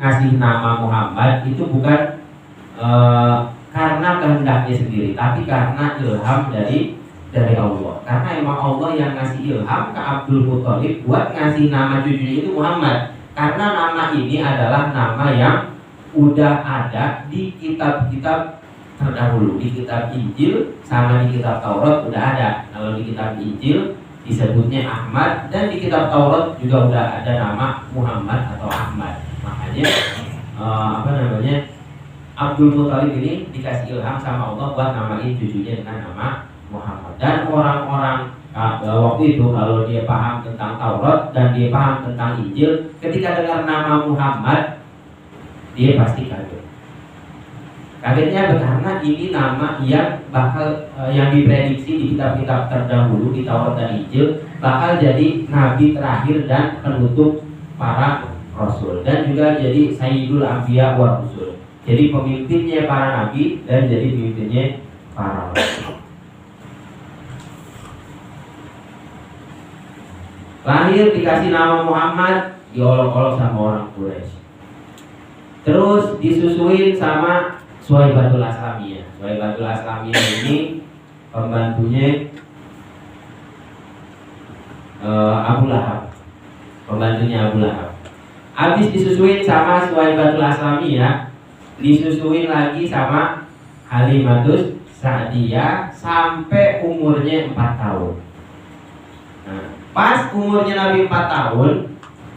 ngasih nama Muhammad itu bukan karena kehendaknya sendiri, tapi karena ilham dari Allah. Karena emang Allah yang ngasih ilham ke Abdul Muthalib buat ngasih nama cucunya itu Muhammad. Karena nama ini adalah nama yang udah ada di kitab-kitab terdahulu, di kitab Injil sama di kitab Taurat udah ada. Kalau di kitab Injil disebutnya Ahmad, dan di kitab Taurat juga udah ada nama Muhammad atau Ahmad. Makanya Abdul Muthalib ini dikasih ilham sama Allah buat namain cucunya dengan nama Muhammad. Dan orang-orang waktu itu kalau dia paham tentang Taurat dan dia paham tentang Injil, ketika dengar nama Muhammad dia pasti kaget. Kagetnya karena ini nama yang bakal yang diprediksi di kitab-kitab terdahulu di Taurat dan Injil bakal jadi nabi terakhir dan penutup para rasul, dan juga jadi Sayyidul Anbiya wa Rasul. Jadi pemimpinnya para nabi dan jadi pemimpinnya para rasul. Lahir dikasih nama Muhammad, diolok-olok sama orang Quraisy. Terus disusuin sama Suhaibatul Aslamiyah. Suhaibatul Aslamiyah ini pembantunya Abu Lahab. Pembantunya Abu Lahab. Habis disusuin sama Suhaibatul Aslamiyah, disusuin lagi sama Halimatus Sa'diyah sampai umurnya 4 tahun. Nah, pas umurnya Nabi 4 tahun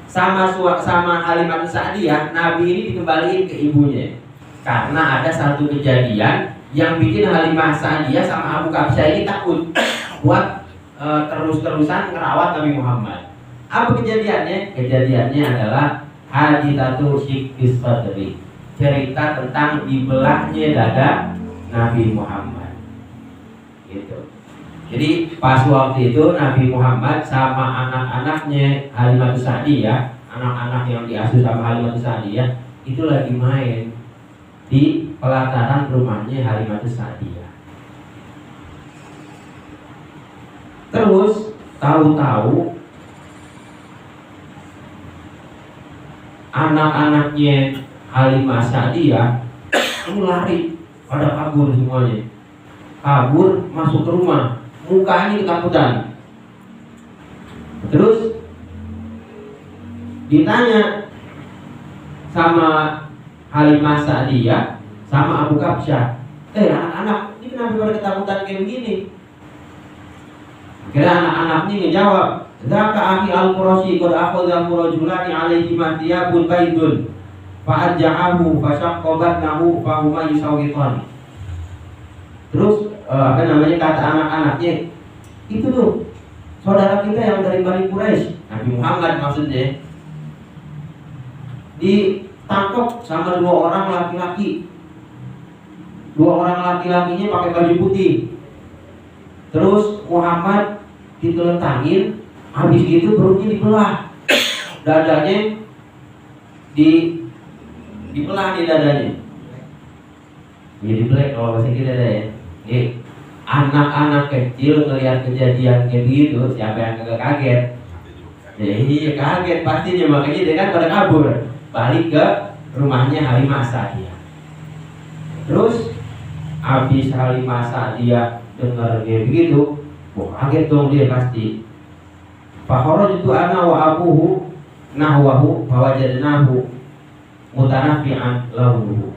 sama Halimatus Sa'diyah, Nabi ini dikembaliin ke ibunya. Karena ada satu kejadian yang bikin Halimah Sa'diyah sama Abu Kabsyah ini takut buat terus-terusan ngerawat Nabi Muhammad. Apa kejadiannya? Kejadiannya adalah Haditsatu Syiqqis Sadri, cerita tentang dibelahnya dada Nabi Muhammad. Gitu. Jadi pas waktu itu Nabi Muhammad sama anak-anaknya Halimatus Sa'diyah, anak-anak yang diasuh sama Halimatus Sa'diyah itu lagi main di pelataran rumahnya Halimatus Sa'diyah. Terus tahu-tahu anak-anaknya Halimah Sa'diyah lari pada kabur semuanya. Kabur masuk ke rumah, mukanya ketakutan. Terus ditanya sama Halimah Sa'diyah sama Abu Kabsyah, anak-anak ini kenapa pada ketakutan kayak begini? Akhirnya anak-anaknya ngejawab, Zaka akhi al-Qurashi qad akhadha rajulani alaihi mahtiyabun baidun fa'ajja'ahu fashaqqabatnahu fahuma yusawwitani. Terus kata anak-anaknya, itu tuh saudara kita yang dari Bani Quraisy, Nabi Muhammad maksudnya, ditangkap sama 2 orang laki-laki. 2 orang laki-lakinya pakai baju putih. Terus Muhammad ditelentangin, habis itu perutnya dibelah, dadanya dibelah di dadanya. Jadi black kalau bahasa kita ada ya. Anak-anak kecil ngelihat kejadian kayak gitu, siapa yang kagak kaget? Iya kaget pastinya, makanya dia kan pada kabur, balik ke rumahnya Halimah Sa'diyah. Terus habis Halimah Sa'diyah dengar kayak begitu, kaget dong dia pasti. Fakharajtu ana wa abuhu nahwahu fawajadnahu mutanafi'an lahu.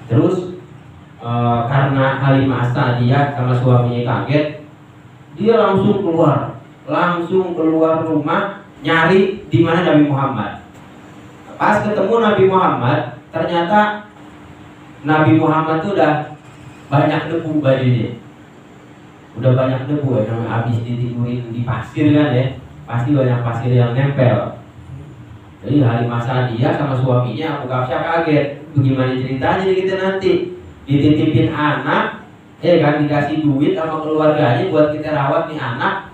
Terus karena Halimah Sa'diyah sama suaminya kaget, dia langsung keluar rumah nyari di mana Nabi Muhammad. Pas ketemu Nabi Muhammad, ternyata Nabi Muhammad tuh udah banyak debu bajunya. Udah banyak debu ya, habis ditidurin di pasir kan ya, pasti banyak pasir yang nempel. Jadi Halimah Sa'diyah sama suaminya Abu Kabsyah kaget, bagaimana ceritanya kita nanti dititipin anak, kan dikasih duit sama keluarganya buat kita rawat nih anak,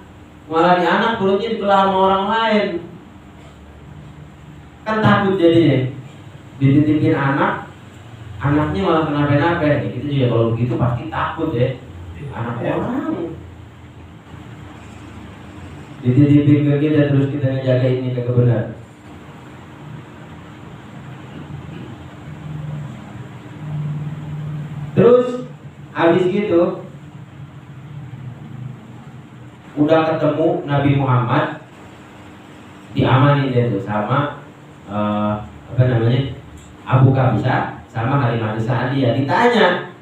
malah nih anak perutnya dibelah sama orang lain, kan takut jadinya. Dititipin anaknya malah kenapa-napa. Ya, kita juga kalau begitu pasti takut ya, anak orang dititipin ke kita terus kita ngejaga ini kagak benar. Terus habis gitu udah ketemu Nabi Muhammad, diamanin dia tuh sama Abu Kabsah sama Halimatus Sa'diyah. Ditanya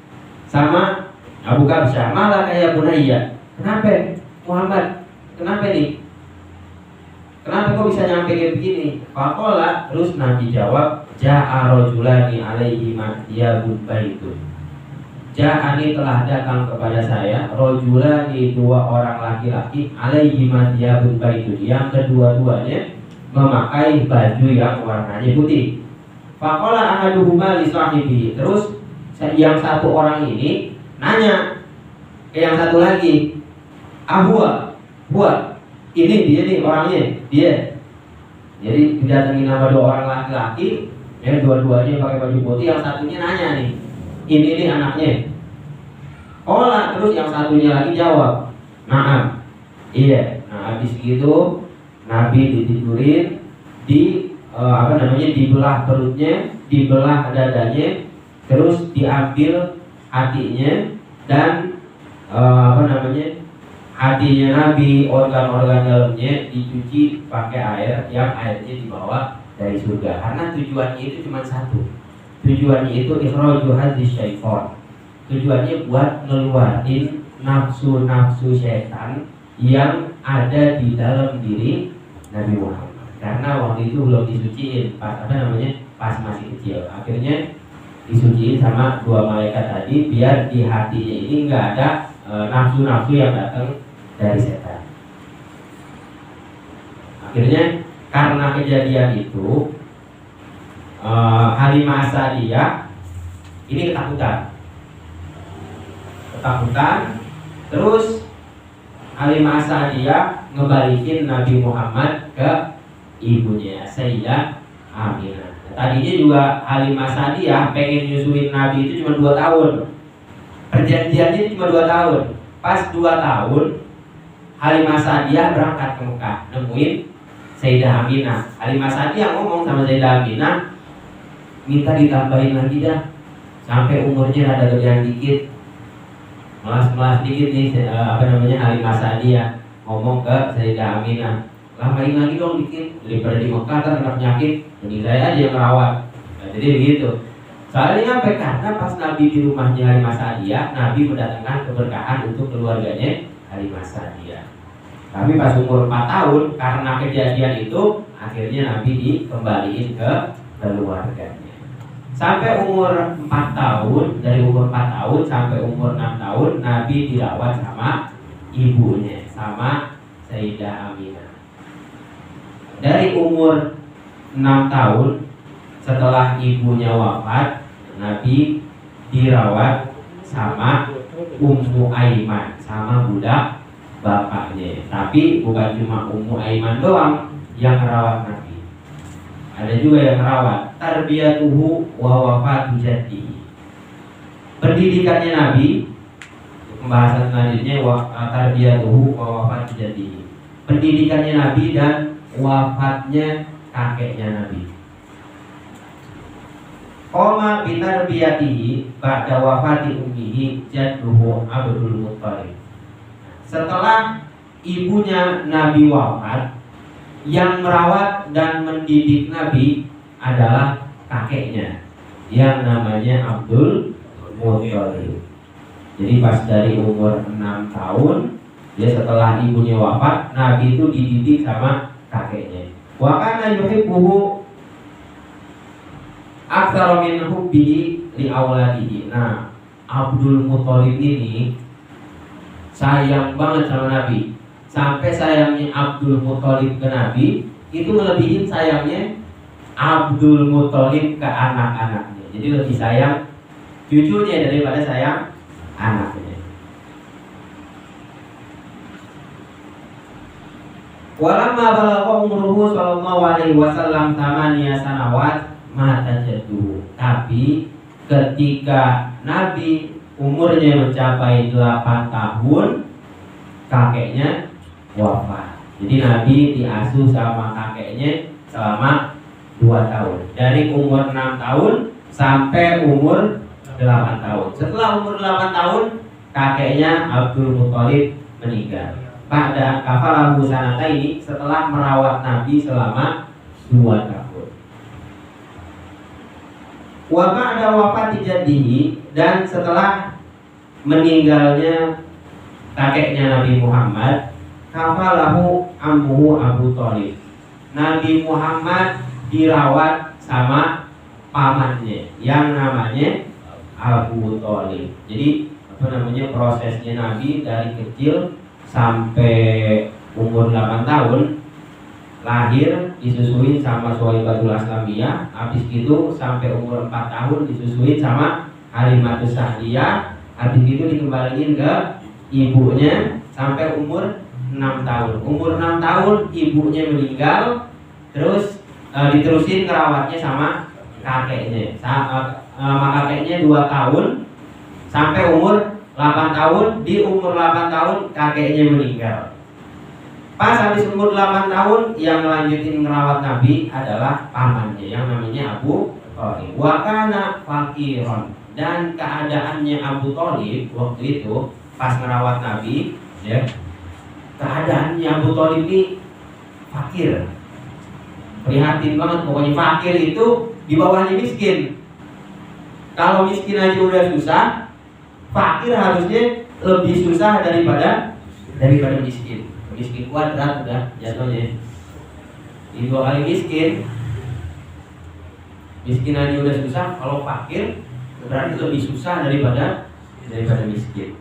sama Abu Kabsah, malah kayak Bunayya, kenapa Muhammad, kenapa nih, kenapa kok bisa nyampe kayak begini? Faqala, terus Nabi jawab, ja'a rajulani alaihi mathiyabun baitun. Ja'ani telah datang kepada saya rajulani, dua orang laki-laki, alaihi mathiyabun baitun, yang kedua-duanya memakai baju yang warnanya putih. Faqala ahaduhuma li sahibihi, terus yang satu orang ini nanya ke yang satu lagi, huwa, ini dia nih orangnya, dia. Jadi didatangi nama dua orang laki-laki, ya dua-duanya pakai baju putih, yang satunya nanya nih, ini nih anaknya. Qala, terus yang satunya lagi jawab, na'am, iya. Nah habis gitu Nabi ditidurin, dibelah perutnya, dibelah dadanya, terus diambil hatinya, dan hatinya Nabi, organ-organ dalamnya dicuci pakai air yang airnya dibawa dari surga. Karena tujuannya itu cuma satu, tujuannya itu ikhraju hadis syaitan, tujuannya buat ngeluarin nafsu-nafsu syaitan yang ada di dalam diri Nabi Muhammad. Karena waktu itu belum disuciin, pas masih kecil. Akhirnya disuciin sama dua malaikat tadi, biar di hatinya ini nggak ada nafsu-nafsu yang datang dari setan. Akhirnya karena kejadian itu Halimah Sa'diyah ini ketakutan. Terus Halimah Sa'diyah ngebalikin Nabi Muhammad ke ibunya Sayyidah Aminah. Tadinya juga Halimah Sa'diyah pengen nyusuin Nabi itu cuma 2 tahun. Perjanjiannya cuma 2 tahun. Pas 2 tahun Halimah Sa'diyah berangkat ke Mekah, nemuin Sayyidah Aminah. Halimah Sa'diyah ngomong sama Sayyidah Aminah, minta ditambahin lagi dah, sampai umurnya rada gedean dikit, melas-melas dikit nih. Halimah Sa'diyah ngomong ke Sayyidah Aminah, lamain lagi dong dikit, daripada di Mekah kan kena penyakit, jadi saya aja yang merawat. Nah, jadi begitu. Soalnya apa? Karena pas Nabi di rumahnya Halimah Sa'diyah, Nabi mendatangkan keberkahan untuk keluarganya Halimah Sa'diyah. Tapi pas umur 4 tahun, karena kejadian itu, akhirnya Nabi dikembaliin ke keluarganya. Sampai umur 4 tahun, dari umur 4 tahun sampai umur 6 tahun, Nabi dirawat sama ibunya, sama Sayyidah Aminah. Dari umur 6 tahun, setelah ibunya wafat, Nabi dirawat sama Ummu Aiman, sama budak bapaknya. Tapi bukan cuma Ummu Aiman doang yang merawat Nabi, ada juga yang merawat tarbiyatuhu wa wafatu jaddihi. Pendidikannya Nabi, pembahasan selanjutnya, tarbiyatuhu wa wafatu jaddihi. Pendidikannya Nabi dan wafatnya kakeknya Nabi. Qoma bitarbiyatihi ba'da wafati ummihi jadduhu Abdul Muttalib. Setelah ibunya Nabi wafat, yang merawat dan mendidik Nabi adalah kakeknya yang namanya Abdul Muttalib. Jadi pas dari umur 6 tahun, ya setelah ibunya wafat, Nabi itu dididik sama kakeknya. Wa kana yuhibbuhu aktsara min hubbihi li auladihi. Nah, Abdul Muttalib ini sayang banget sama Nabi. Sampai sayangnya Abdul Muttalib ke Nabi itu melebihin sayangnya Abdul Muttalib ke anak-anaknya. Jadi lebih sayang cucunya daripada sayang anaknya. Walamma balagha umruhu sallallahu alaihi wasallam 8 sanawat mata jadduhu. Tapi ketika Nabi umurnya mencapai 8 tahun, kakeknya wafat. Jadi Nabi diasuh sama kakeknya selama 2 tahun. Dari umur 6 tahun sampai umur 8 tahun. Setelah umur 8 tahun, kakeknya Abdul Muthalib meninggal. Pada kafalahu sanata ini setelah merawat Nabi selama 2 tahun. Wa ba'da wafati jaddihi, dan setelah meninggalnya kakeknya Nabi Muhammad, kafalahu ammuhu Abu Thalib. Nabi Muhammad dirawat sama pamannya yang namanya Abu Thalib. Jadi prosesnya Nabi dari kecil sampai umur 8 tahun, lahir disusuin sama Suwaibatul Aslamiyah, habis itu sampai umur 4 tahun disusuin sama Halimatus Sa'diyah, habis itu dikembaliin ke ibunya sampai umur 6 tahun. Umur 6 tahun ibunya meninggal, terus diterusin kerawatnya sama kakeknya. Sama kakeknya 2 tahun sampai umur 8 tahun. Di umur 8 tahun kakeknya meninggal. Pas habis umur 8 tahun yang melanjutin merawat Nabi adalah pamannya yang namanya Abu Thalib. Wa kana faqiron, dan keadaannya Abu Thalib waktu itu pas merawat Nabi, ya, keadaannya Abu Thalib ini fakir. Prihatin banget, pokoknya fakir itu di bawahnya miskin. Kalau miskin aja udah susah, fakir harusnya lebih susah daripada miskin. Miskin kuadrat udah jatuhnya. Di 2 kali miskin. Miskin aja udah susah, kalau fakir berarti lebih susah daripada miskin.